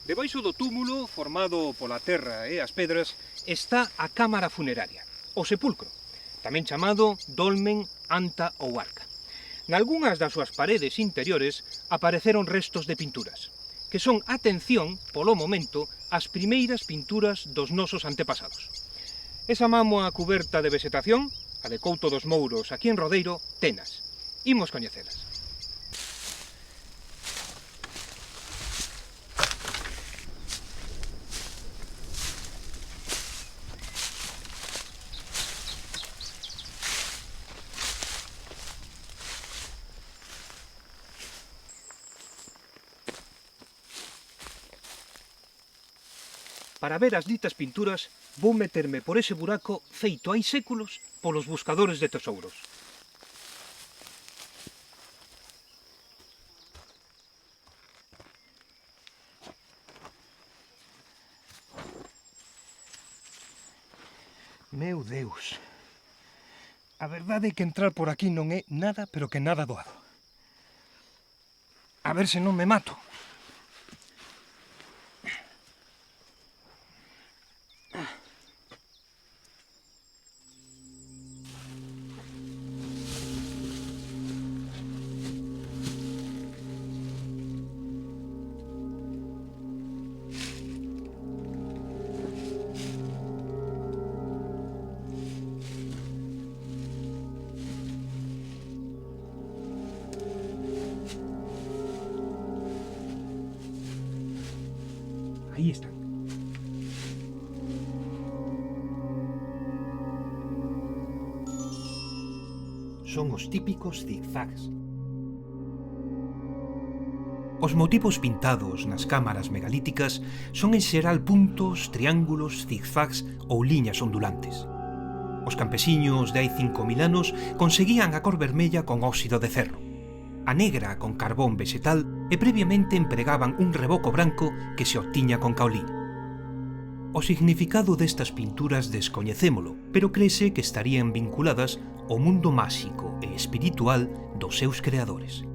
Debaixo do túmulo, formado pola terra e as pedras, está a cámara funeraria, o sepulcro, tamén chamado dolmen, anta ou arca. Nalgúnas das súas paredes interiores apareceron restos de pinturas, que son, atención, polo momento, as primeiras pinturas dos nosos antepasados. Esa mámoa cuberta de vegetación, a de Couto dos Mouros aquí en Rodeiro, tenas. Imos coñecelas. Para ver as ditas pinturas, vou meterme por ese buraco feito hai séculos polos buscadores de tesouros. Meu Deus! A verdade é que entrar por aquí non é nada, pero que nada doado. A ver se non me mato. Aí están. Son os típicos zigzags. Os motivos pintados nas cámaras megalíticas son en xeral puntos, triángulos, zigzags ou liñas ondulantes. Os campesiños de hai 5.000 anos conseguían a cor vermella con óxido de cerro, a negra con carbón vegetal e previamente empregaban un reboco branco que se obtiña con caolín. O significado destas pinturas descoñecémolo, pero créese que estarían vinculadas ao mundo máxico e espiritual dos seus creadores.